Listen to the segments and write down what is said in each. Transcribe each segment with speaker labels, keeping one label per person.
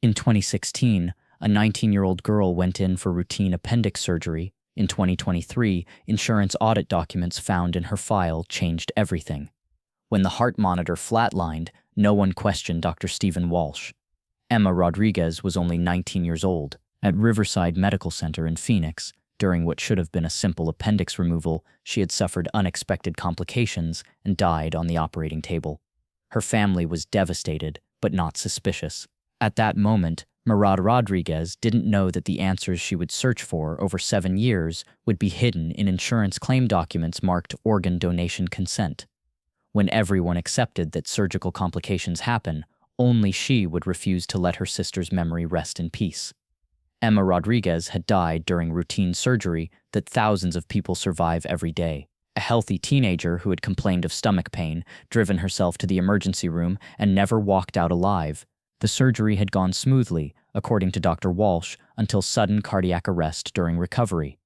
Speaker 1: In 2016, a 19-year-old girl went in for routine appendix surgery. In 2023, insurance audit documents found in her file changed everything. When the heart monitor flatlined, no one questioned Dr. Stephen Walsh. Emma Rodriguez was only 19 years old. At Riverside Medical Center in Phoenix, during what should have been a simple appendix removal, she had suffered unexpected complications and died on the operating table. Her family was devastated, but not suspicious. At that moment, Emma Rodriguez didn't know that the answers she would search for over 7 years would be hidden in insurance claim documents marked organ donation consent. When everyone accepted that surgical complications happen, only she would refuse to let her sister's memory rest in peace. Emma Rodriguez had died during routine surgery that thousands of people survive every day. A healthy teenager who had complained of stomach pain, driven herself to the emergency room, and never walked out alive. The surgery had gone smoothly, according to Dr. Walsh, until sudden cardiac arrest during recovery.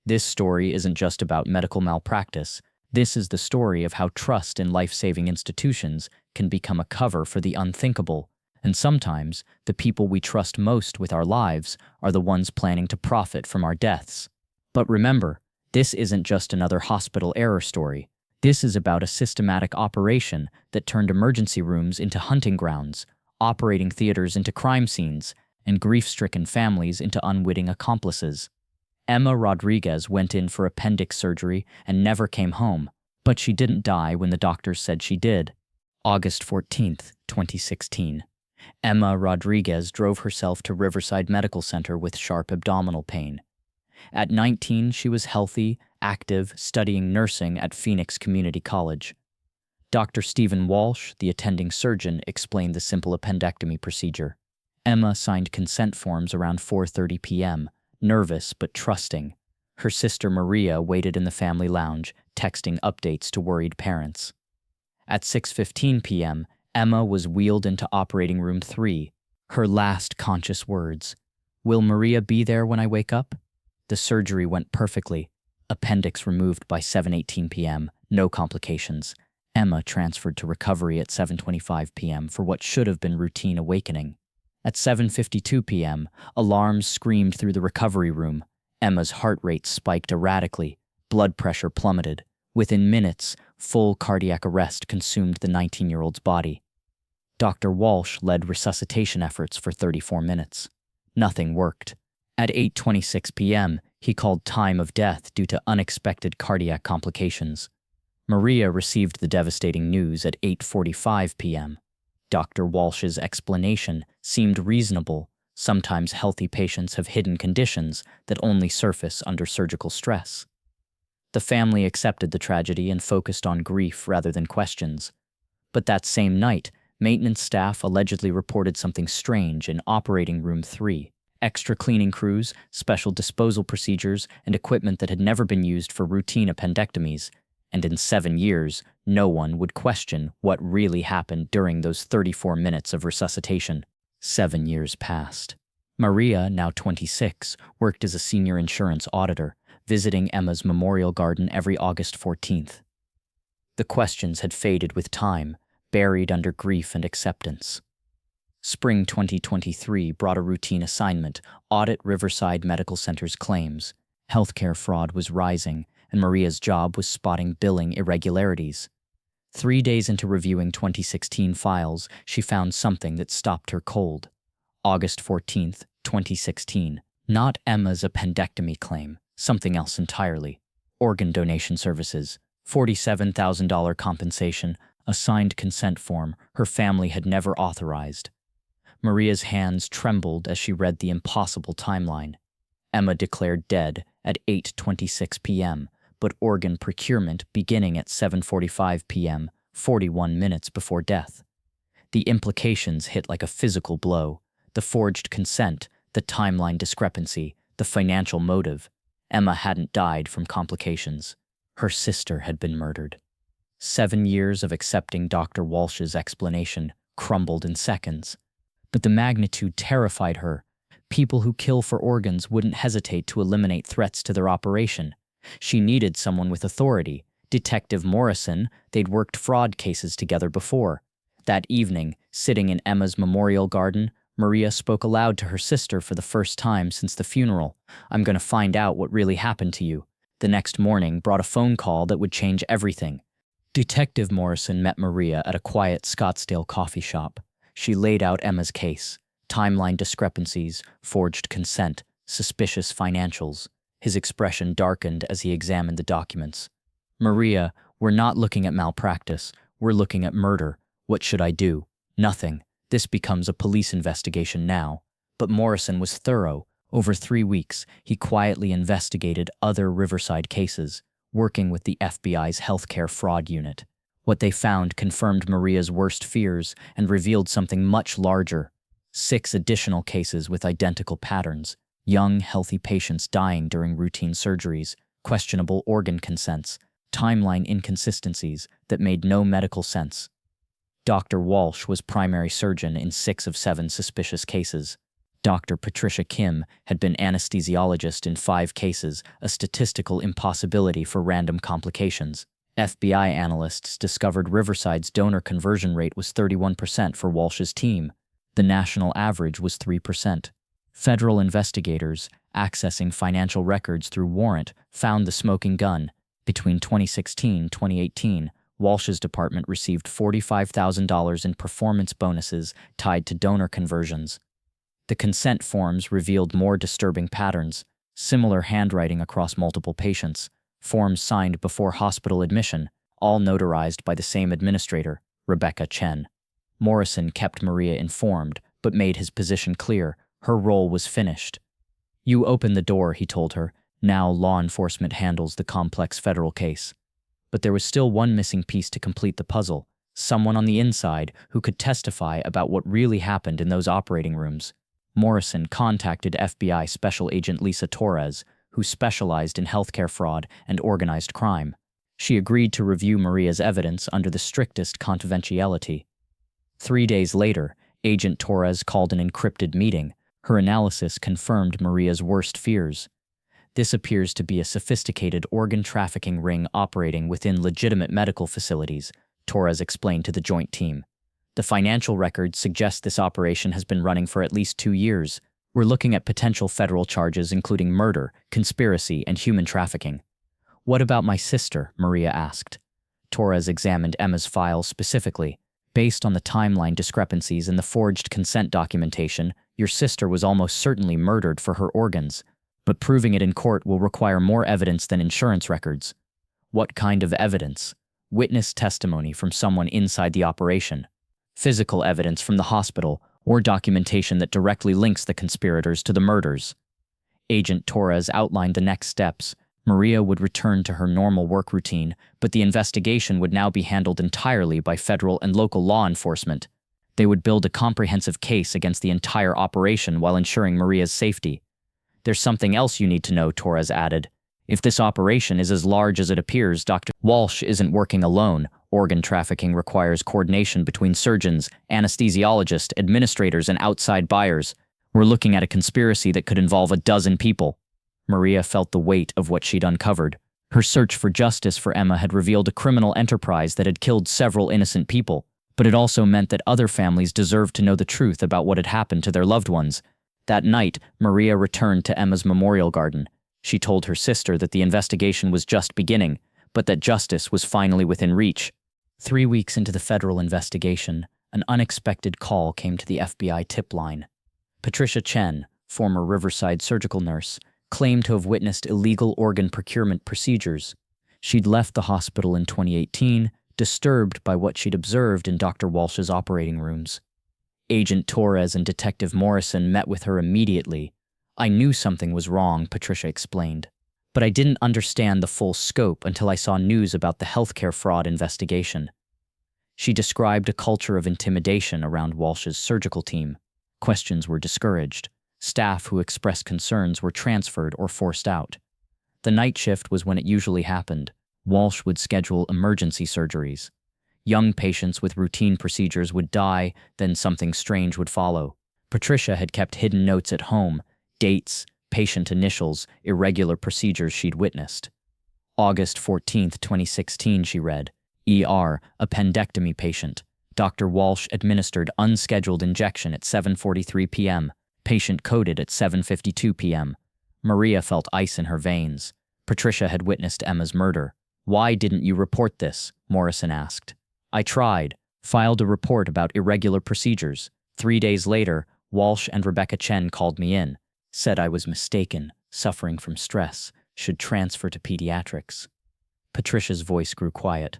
Speaker 1: This story isn't just about medical malpractice. This is the story of how trust in life-saving institutions can become a cover for the unthinkable. And sometimes, the people we trust most with our lives are the ones planning to profit from our deaths. But remember, this isn't just another hospital error story. This is about a systematic operation that turned emergency rooms into hunting grounds, operating theaters into crime scenes, and grief-stricken families into unwitting accomplices. Emma Rodriguez went in for appendix surgery and never came home, but she didn't die when the doctors said she did. August 14, 2016. Emma Rodriguez drove herself to Riverside Medical Center with sharp abdominal pain. At 19, she was healthy, active, studying nursing at Phoenix Community College. Dr. Stephen Walsh, the attending surgeon, explained the simple appendectomy procedure. Emma signed consent forms around 4:30 p.m., nervous but trusting. Her sister Maria waited in the family lounge, texting updates to worried parents. At 6:15 p.m., Emma was wheeled into operating room 3. Her last conscious words, "Will Maria be there when I wake up?" The surgery went perfectly. Appendix removed by 7:18 p.m., no complications. Emma transferred to recovery at 7:25 p.m. for what should have been routine awakening. At 7:52 p.m., alarms screamed through the recovery room. Emma's heart rate spiked erratically. Blood pressure plummeted. Within minutes, full cardiac arrest consumed the 19-year-old's body. Dr. Walsh led resuscitation efforts for 34 minutes. Nothing worked. At 8:26 p.m., he called time of death due to unexpected cardiac complications. Maria received the devastating news at 8:45 p.m. Dr. Walsh's explanation seemed reasonable. Sometimes healthy patients have hidden conditions that only surface under surgical stress. The family accepted the tragedy and focused on grief rather than questions. But that same night, maintenance staff allegedly reported something strange in operating room 3. Extra cleaning crews, special disposal procedures, and equipment that had never been used for routine appendectomies. And in 7 years, no one would question what really happened during those 34 minutes of resuscitation. 7 years passed. Maria, now 26, worked as a senior insurance auditor, visiting Emma's memorial garden every August 14th. The questions had faded with time, buried under grief and acceptance. Spring 2023 brought a routine assignment: audit Riverside Medical Center's claims. Healthcare fraud was rising, and Maria's job was spotting billing irregularities. 3 days into reviewing 2016 files, she found something that stopped her cold. August 14th, 2016. Not Emma's appendectomy claim, something else entirely. Organ donation services, $47,000 compensation, a signed consent form her family had never authorized. Maria's hands trembled as she read the impossible timeline. Emma declared dead at 8:26 p.m., but organ procurement beginning at 7:45 p.m., 41 minutes before death. The implications hit like a physical blow. The forged consent, the timeline discrepancy, the financial motive. Emma hadn't died from complications. Her sister had been murdered. 7 years of accepting Dr. Walsh's explanation crumbled in seconds. But the magnitude terrified her. People who kill for organs wouldn't hesitate to eliminate threats to their operation. She needed someone with authority. Detective Morrison, they'd worked fraud cases together before. That evening, sitting in Emma's memorial garden, Maria spoke aloud to her sister for the first time since the funeral. "I'm going to find out what really happened to you." The next morning brought a phone call that would change everything. Detective Morrison met Maria at a quiet Scottsdale coffee shop. She laid out Emma's case: timeline discrepancies, forged consent, suspicious financials. His expression darkened as he examined the documents. "Maria, we're not looking at malpractice. We're looking at murder. What should I do?" "Nothing. This becomes a police investigation now." But Morrison was thorough. Over 3 weeks, he quietly investigated other Riverside cases, working with the FBI's healthcare fraud unit. What they found confirmed Maria's worst fears and revealed something much larger: 6 additional cases with identical patterns: young, healthy patients dying during routine surgeries, questionable organ consents, timeline inconsistencies that made no medical sense. Dr. Walsh was primary surgeon in 6 of 7 suspicious cases. Dr. Patricia Kim had been anesthesiologist in 5 cases, a statistical impossibility for random complications. FBI analysts discovered Riverside's donor conversion rate was 31% for Walsh's team. The national average was 3%. Federal investigators, accessing financial records through warrant, found the smoking gun. Between 2016 and 2018, Walsh's department received $45,000 in performance bonuses tied to donor conversions. The consent forms revealed more disturbing patterns: similar handwriting across multiple patients, forms signed before hospital admission, all notarized by the same administrator, Rebecca Chen. Morrison kept Maria informed, but made his position clear: her role was finished. "You open the door," he told her. "Now law enforcement handles the complex federal case." But there was still one missing piece to complete the puzzle: someone on the inside who could testify about what really happened in those operating rooms. Morrison contacted FBI Special Agent Lisa Torres, who specialized in healthcare fraud and organized crime. She agreed to review Maria's evidence under the strictest confidentiality. 3 days later, Agent Torres called an encrypted meeting. Her analysis confirmed Maria's worst fears. "This appears to be a sophisticated organ trafficking ring operating within legitimate medical facilities," Torres explained to the joint team. "The financial records suggest this operation has been running for at least 2 years. We're looking at potential federal charges including murder, conspiracy, and human trafficking." "What about my sister?" Maria asked. Torres examined Emma's file specifically. "Based on the timeline discrepancies in the forged consent documentation, your sister was almost certainly murdered for her organs. But proving it in court will require more evidence than insurance records." "What kind of evidence?" "Witness testimony from someone inside the operation, physical evidence from the hospital, or documentation that directly links the conspirators to the murders." Agent Torres outlined the next steps. Maria would return to her normal work routine, but the investigation would now be handled entirely by federal and local law enforcement. They would build a comprehensive case against the entire operation while ensuring Maria's safety. "There's something else you need to know," Torres added. "If this operation is as large as it appears, Dr. Walsh isn't working alone. Organ trafficking requires coordination between surgeons, anesthesiologists, administrators, and outside buyers. We're looking at a conspiracy that could involve a dozen people." Maria felt the weight of what she'd uncovered. Her search for justice for Emma had revealed a criminal enterprise that had killed several innocent people, but it also meant that other families deserved to know the truth about what had happened to their loved ones. That night, Maria returned to Emma's memorial garden. She told her sister that the investigation was just beginning, but that justice was finally within reach. 3 weeks into the federal investigation, an unexpected call came to the FBI tip line. Patricia Chen, former Riverside surgical nurse, claimed to have witnessed illegal organ procurement procedures. She'd left the hospital in 2018, disturbed by what she'd observed in Dr. Walsh's operating rooms. Agent Torres and Detective Morrison met with her immediately. "I knew something was wrong," Patricia explained, "but I didn't understand the full scope until I saw news about the healthcare fraud investigation." She described a culture of intimidation around Walsh's surgical team. Questions were discouraged. Staff who expressed concerns were transferred or forced out. The night shift was when it usually happened. Walsh would schedule emergency surgeries. Young patients with routine procedures would die, then something strange would follow. Patricia had kept hidden notes at home: dates, patient initials, irregular procedures she'd witnessed. August 14, 2016, she read. ER, appendectomy patient. Dr. Walsh administered unscheduled injection at 7:43 p.m. Patient coded at 7:52 p.m. Maria felt ice in her veins. Patricia had witnessed Emma's murder. "Why didn't you report this?" Morrison asked. "I tried. Filed a report about irregular procedures. 3 days later, Walsh and Rebecca Chen called me in. Said I was mistaken, suffering from stress, should transfer to pediatrics." Patricia's voice grew quiet.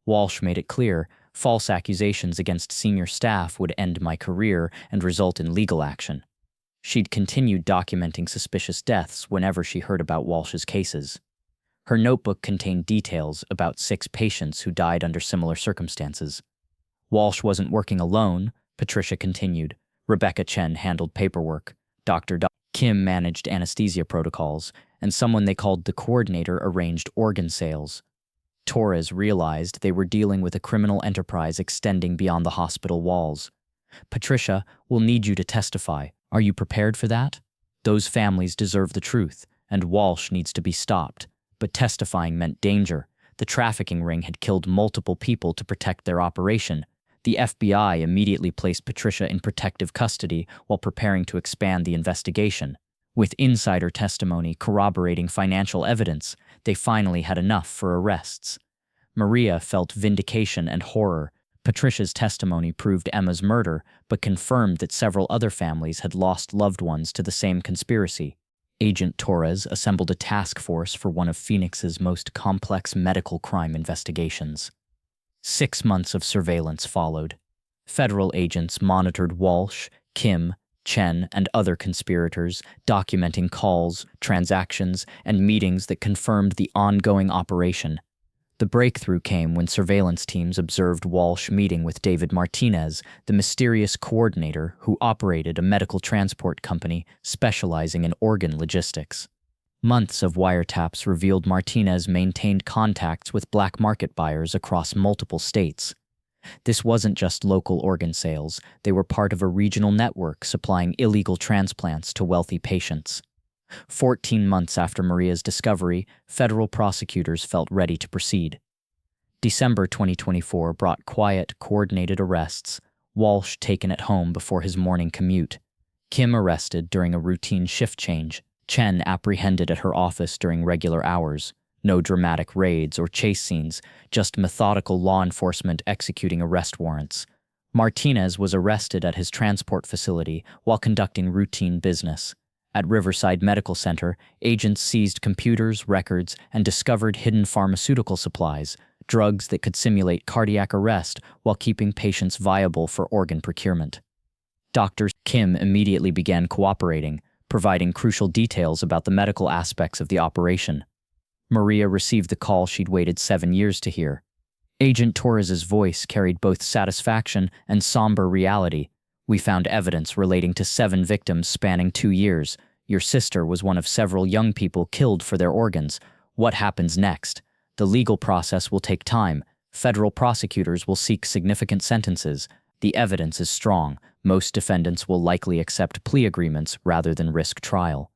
Speaker 1: Walsh made it clear false accusations against senior staff would end my career and result in legal action. She'd continued documenting suspicious deaths whenever she heard about Walsh's cases. Her notebook contained details about 6 patients who died under similar circumstances. Walsh wasn't working alone, Patricia continued. Rebecca Chen handled paperwork. Dr. Kim managed anesthesia protocols, and someone they called the coordinator arranged organ sales. Torres realized they were dealing with a criminal enterprise extending beyond the hospital walls. "Patricia, we'll need you to testify. Are you prepared for that? Those families deserve the truth, and Walsh needs to be stopped." But testifying meant danger. The trafficking ring had killed multiple people to protect their operation. The FBI immediately placed Patricia in protective custody while preparing to expand the investigation. With insider testimony corroborating financial evidence, they finally had enough for arrests. Maria felt vindication and horror. Patricia's testimony proved Emma's murder, but confirmed that several other families had lost loved ones to the same conspiracy. Agent Torres assembled a task force for one of Phoenix's most complex medical crime investigations. 6 months of surveillance followed. Federal agents monitored Walsh, Kim, Chen, and other conspirators, documenting calls, transactions, and meetings that confirmed the ongoing operation. The breakthrough came when surveillance teams observed Walsh meeting with David Martinez, the mysterious coordinator who operated a medical transport company specializing in organ logistics. Months of wiretaps revealed Martinez maintained contacts with black market buyers across multiple states. This wasn't just local organ sales, they were part of a regional network supplying illegal transplants to wealthy patients. 14 months after Maria's discovery, federal prosecutors felt ready to proceed. December 2024 brought quiet, coordinated arrests, Walsh taken at home before his morning commute, Kim arrested during a routine shift change, Chen apprehended at her office during regular hours. No dramatic raids or chase scenes, just methodical law enforcement executing arrest warrants. Martinez was arrested at his transport facility while conducting routine business. At Riverside Medical Center, agents seized computers, records, and discovered hidden pharmaceutical supplies, drugs that could simulate cardiac arrest while keeping patients viable for organ procurement. Dr. Kim immediately began cooperating, providing crucial details about the medical aspects of the operation. Maria received the call she'd waited 7 years to hear. Agent Torres's voice carried both satisfaction and somber reality. "We found evidence relating to 7 victims spanning 2 years. Your sister was one of several young people killed for their organs. What happens next? The legal process will take time. Federal prosecutors will seek significant sentences. The evidence is strong. Most defendants will likely accept plea agreements rather than risk trial."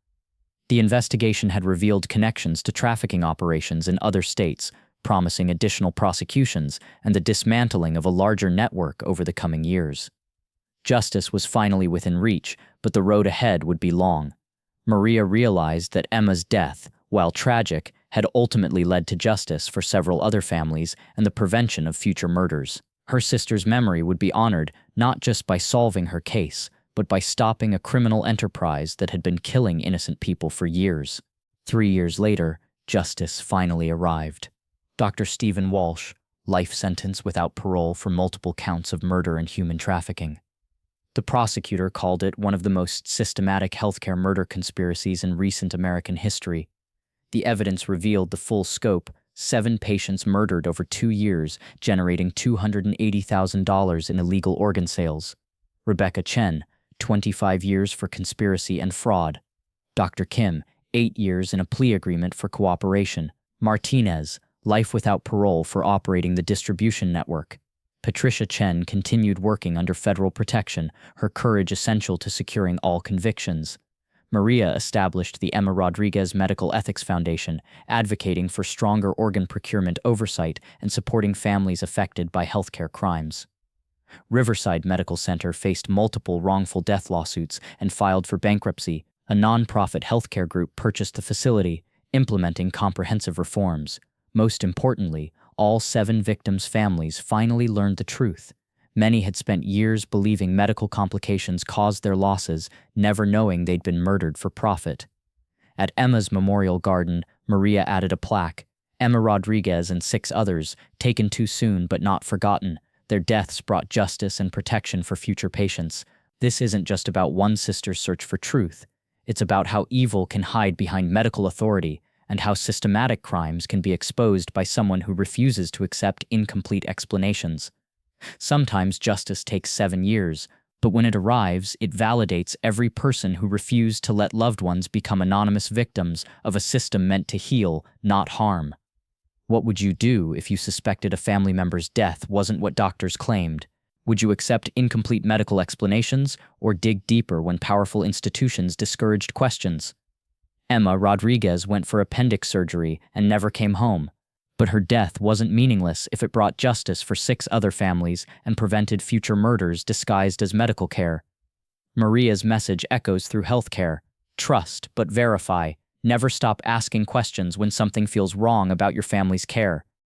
Speaker 1: The investigation had revealed connections to trafficking operations in other states, promising additional prosecutions and the dismantling of a larger network over the coming years. Justice was finally within reach, but the road ahead would be long. Maria realized that Emma's death, while tragic, had ultimately led to justice for several other families and the prevention of future murders. Her sister's memory would be honored not just by solving her case, but by stopping a criminal enterprise that had been killing innocent people for years. 3 years later, justice finally arrived. Dr. Stephen Walsh, life sentence without parole for multiple counts of murder and human trafficking. The prosecutor called it one of the most systematic healthcare murder conspiracies in recent American history. The evidence revealed the full scope: 7 patients murdered over 2 years, generating $280,000 in illegal organ sales. Rebecca Chen, 25 years for conspiracy and fraud. Dr. Kim, 8 years in a plea agreement for cooperation. Martinez, life without parole for operating the distribution network. Patricia Chen continued working under federal protection, her courage essential to securing all convictions. Maria established the Emma Rodriguez Medical Ethics Foundation, advocating for stronger organ procurement oversight and supporting families affected by healthcare crimes. Riverside Medical Center faced multiple wrongful death lawsuits and filed for bankruptcy. A nonprofit healthcare group purchased the facility, implementing comprehensive reforms. Most importantly, all 7 victims' families finally learned the truth. Many had spent years believing medical complications caused their losses, never knowing they'd been murdered for profit. At Emma's memorial garden, Maria added a plaque. Emma Rodriguez and 6 others, taken too soon but not forgotten. Their deaths brought justice and protection for future patients. This isn't just about one sister's search for truth. It's about how evil can hide behind medical authority and how systematic crimes can be exposed by someone who refuses to accept incomplete explanations. Sometimes justice takes 7 years, but when it arrives, it validates every person who refused to let loved ones become anonymous victims of a system meant to heal, not harm. What would you do if you suspected a family member's death wasn't what doctors claimed? Would you accept incomplete medical explanations or dig deeper when powerful institutions discouraged questions? Emma Rodriguez went for appendix surgery and never came home. But her death wasn't meaningless if it brought justice for 6 other families and prevented future murders disguised as medical care. Maria's message echoes through healthcare. Trust, but verify. Never stop asking questions when something feels wrong about your family's care.